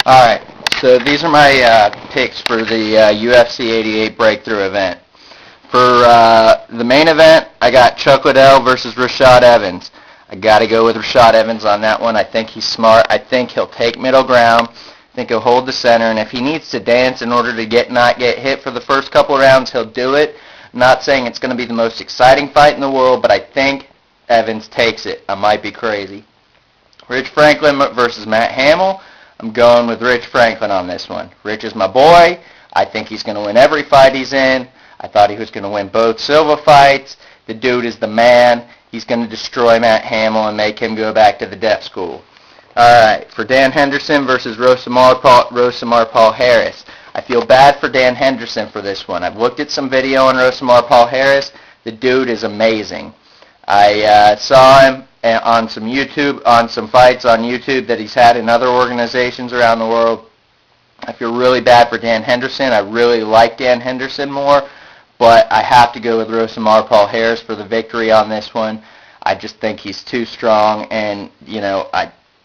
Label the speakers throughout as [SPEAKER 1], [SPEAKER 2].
[SPEAKER 1] Alright, so these are my picks for the UFC 88 Breakthrough event. For the main event, I got Chuck Liddell versus Rashad Evans. I got to go with Rashad Evans on that one. I think he's smart. I think he'll take middle ground. I think he'll hold the center, and if he needs to dance in order to not get hit for the first couple of rounds, he'll do it. I'm not saying it's going to be the most exciting fight in the world, but I think Evans takes it. I might be crazy. Rich Franklin versus Matt Hamill. I'm going with Rich Franklin on this one. Rich is my boy. I think he's going to win every fight he's in. I thought he was going to win both Silva fights. The dude is the man. He's going to destroy Matt Hamill and make him go back to the deaf school. All right, for Dan Henderson versus Rosamar Paul Harris. I feel bad for Dan Henderson for this one. I've looked at some video on Rosamar Paul Harris. The dude is amazing. I saw him on some fights on YouTube that he's had in other organizations around the world. I feel really bad for Dan Henderson. I really like Dan Henderson more, but I have to go with Rosamar Paul Harris for the victory on this one. I just think he's too strong, and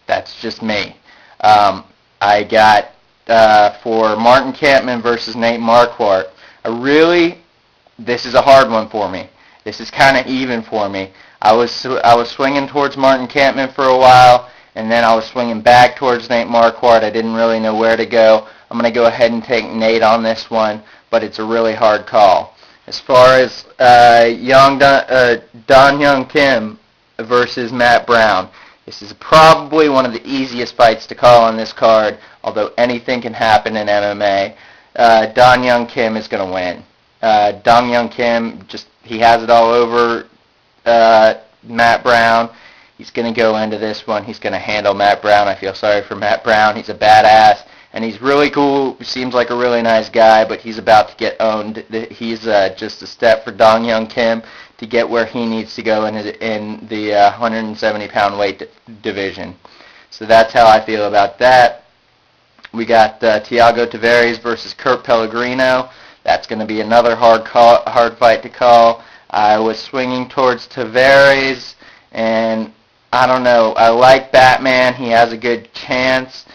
[SPEAKER 1] that's just me. I got for Martin Kampmann versus Nate Marquardt. This is a hard one for me. This is kind of even for me. I was swinging towards Martin Kampmann for a while, and then I was swinging back towards Nate Marquardt. I didn't really know where to go. I'm going to go ahead and take Nate on this one, but it's a really hard call. As far as Don Young Kim versus Matt Brown, this is probably one of the easiest fights to call on this card, although anything can happen in MMA. Don Young Kim is going to win. Don Young Kim, he has it all over Matt Brown. He's going to go into this one. He's going to handle Matt Brown. I feel sorry for Matt Brown. He's a badass, and he's really cool. Seems like a really nice guy, but he's about to get owned. He's just a step for Don Young Kim to get where he needs to go in the 170-pound weight division. So that's how I feel about that. We got Thiago Tavares versus Kurt Pellegrino. That's going to be another hard fight to call. I was swinging towards Tavares, and I don't know. I like Batman. He has a good chance.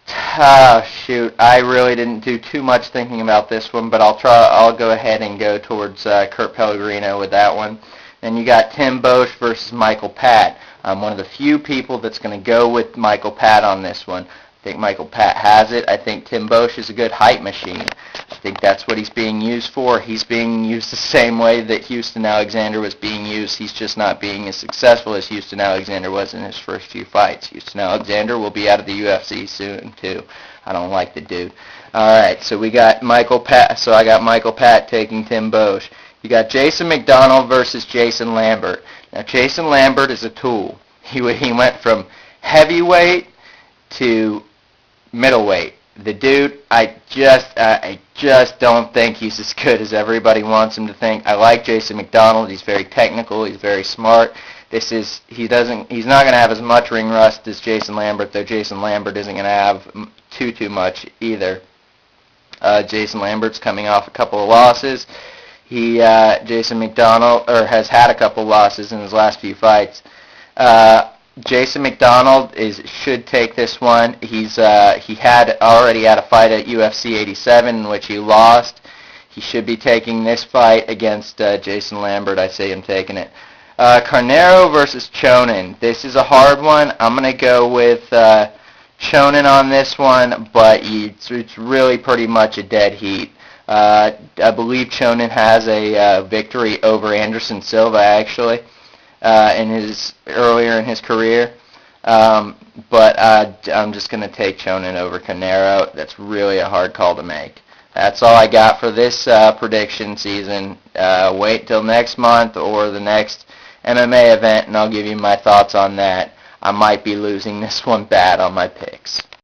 [SPEAKER 1] Shoot. I really didn't do too much thinking about this one, but I'll go ahead and go towards Kurt Pellegrino with that one. Then you got Tim Boesch versus Michael Pat. I'm one of the few people that's going to go with Michael Pat on this one. I think Michael Pat has it. I think Tim Boesch is a good hype machine. I think that's what he's being used for. He's being used the same way that Houston Alexander was being used. He's just not being as successful as Houston Alexander was in his first few fights. Houston Alexander will be out of the UFC soon, too. I don't like the dude. All right, so we got Michael Pat. So I got Michael Pat taking Tim Boesch. You got Jason McDonald versus Jason Lambert. Now, Jason Lambert is a tool. He went from heavyweight to middleweight. The dude, I just don't think he's as good as everybody wants him to think. I like Jason McDonald. He's very technical. He's very smart. He's not going to have as much ring rust as Jason Lambert, though Jason Lambert isn't going to have too much either. Jason Lambert's coming off a couple of losses. Jason McDonald has had a couple of losses in his last few fights. Jason McDonald should take this one. He already had a fight at UFC 87 in which he lost. He should be taking this fight against Jason Lambert. I say him taking it. Carnero versus Chonin. This is a hard one. I'm going to go with Chonin on this one, but it's really pretty much a dead heat. I believe Chonin has a victory over Anderson Silva, actually. Earlier in his career, but I'm just going to take Chonin over Carnero. That's really a hard call to make. That's all I got for this prediction season. Wait till next month or the next MMA event, and I'll give you my thoughts on that. I might be losing this one bad on my picks.